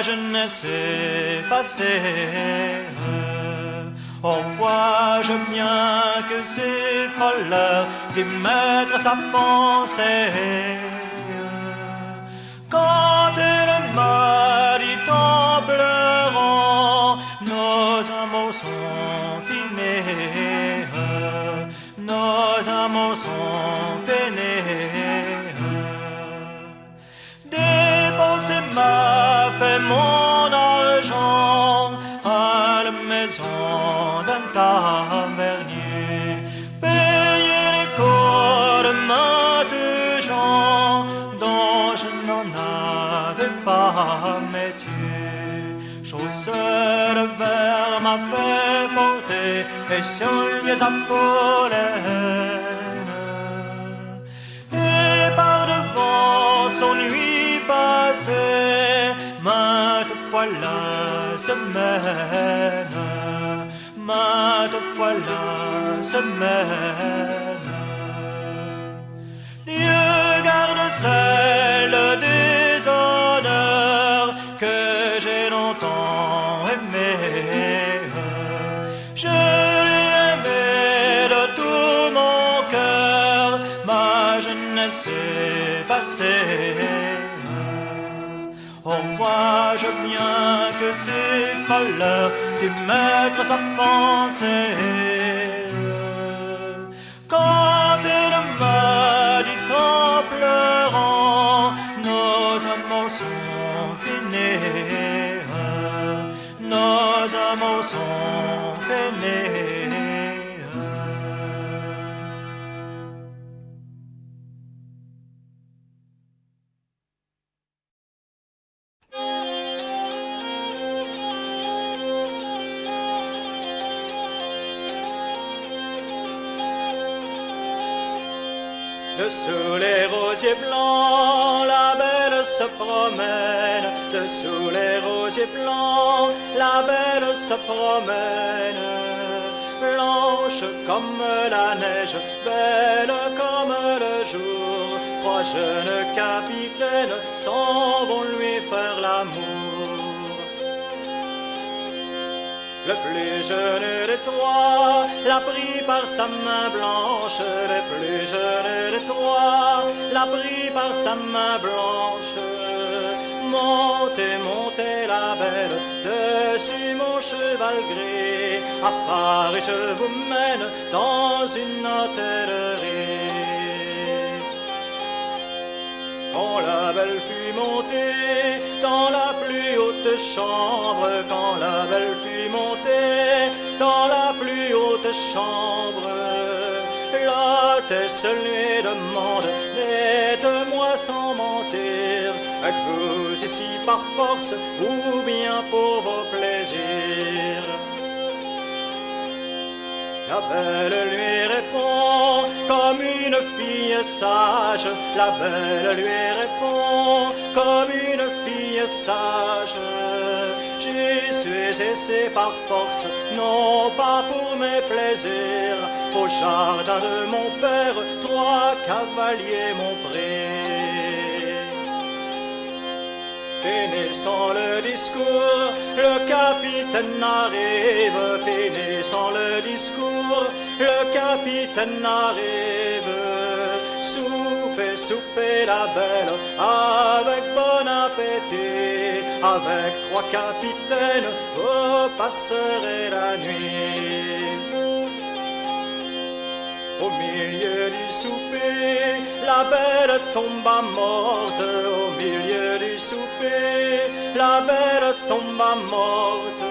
jeunesse est passée. Oh, vois-je bien que c'est voleur d'y mettre sa pensée. Quand elle m'a dit en pleurant, nos amours sont finis, nos amours sont finis. Dépenser m'a fait mon argent à la maison d'un tavernier, payer les cours de maintes gens dont je n'en avais pas métier. Chausseur de verre m'a fait porter et sur les épaules. Et par devant son nuit passée, maintes fois la semaine, maintes fois la semaine. Dieu garde celle des honneurs que j'ai longtemps aimée. Je l'ai aimée de tout mon cœur, ma jeunesse est passée. Oh, vois-je bien que c'est voleur d'y mettre sa pensée. Quand elle m'a dit en pleurant, nos amours sont finis, nos amours sont finis. Dessous les rosiers blancs, la belle se promène. Dessous les rosiers blancs, la belle se promène. Blanche comme la neige, belle comme le jour. Trois jeunes capitaines s'en vont lui faire l'amour. Le plus jeune des trois l'a pris par sa main blanche. Le plus jeune des trois l'a pris par sa main blanche. Montez, montez la belle dessus mon cheval gris. À Paris je vous mène dans une hôtellerie. Quand la belle fut montée dans la plus haute chambre, quand la belle fut montée dans la plus haute chambre, l'hôtesse lui demande: dites-moi sans mentir, êtes-vous ici par force ou bien pour vos plaisirs? La belle lui répond comme une fille sage. La belle lui répond comme une fille sage. J'y suis aisée par force, non pas pour mes plaisirs. Au jardin de mon père, trois cavaliers m'ont pris. Finissant le discours, le capitaine arrive. Finissant le discours, le capitaine arrive. Soupez, soupez la belle, avec bon appétit. Avec trois capitaines, vous passerez la nuit. Au milieu du souper, la belle tomba morte. Au milieu du souper, la belle tomba morte.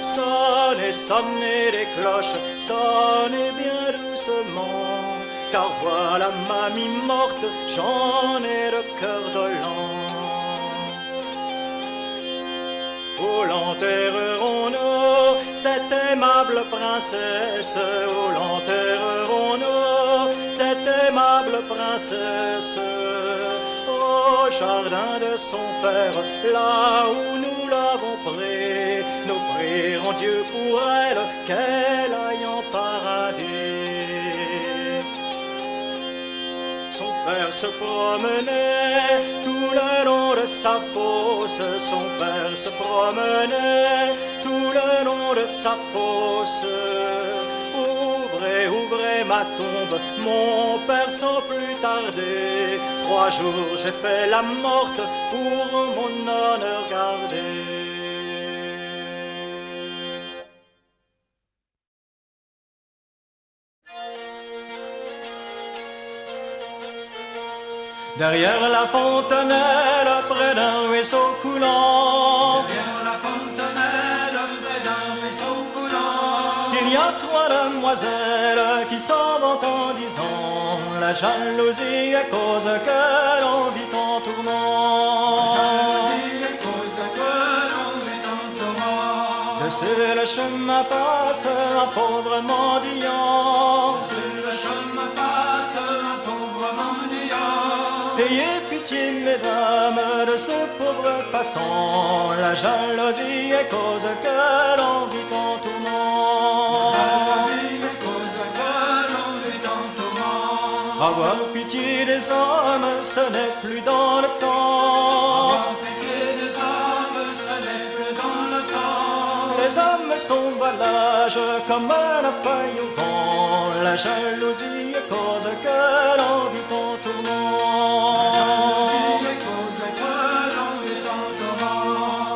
Sonnez, sonnez les cloches, sonnez bien doucement, car voilà mamie morte, j'en ai le cœur dolent. Où l'enterrerons-nous, cette aimable princesse? Où l'enterrerons-nous, cette aimable princesse? Au jardin de son père, là où nous l'avons pris. Nous prierons Dieu pour elle, qu'elle aille en paradis. Son père se promenait tout le long de sa fosse, son père se promenait tout le long de sa fosse. Ouvrez, ouvrez ma tombe, mon père sans plus tarder. 3 jours j'ai fait la morte pour mon honneur gardé. Derrière la fontanelle, près d'un ruisseau coulant. Derrière la fontanelle, près d'un ruisseau coulant. Il y a 3 demoiselles qui s'en vont en disant: la jalousie est cause que l'on vit en tourment. La jalousie est cause que l'on vit en tourment. Dessus le chemin passe un pauvre mendiant. Dessus le chemin passe un pauvre mendiant. Ayez pitié, mesdames, de ce pauvre passant. La jalousie est cause que l'on vit en tourment. La jalousie est cause que l'on vit en tourment. Avoir pitié des hommes, ce n'est plus dans le temps. Avoir pitié des hommes, ce n'est plus dans le temps. Les hommes sont valages comme la feuille au vent. La jalousie est cause que l'on vit en tourment.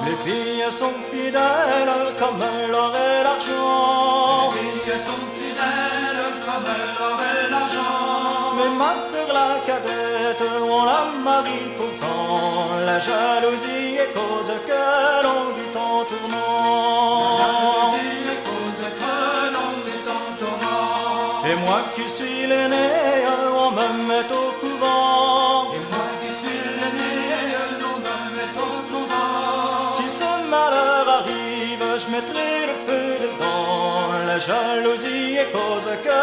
Les filles sont fidèles comme l'or et l'argent. Les filles sont fidèles comme l'or et l'argent. Mais ma sœur la cadette, on la marie pourtant. La jalousie est cause que l'on vit en tourment. La jalousie est cause que l'on vit en tourment. Et moi qui suis l'aîné, on me met au couvent. Et moi qui suis l'aîné, on me met au couvent. Si ce malheur arrive, je mettrai le feu dedans. La jalousie est cause que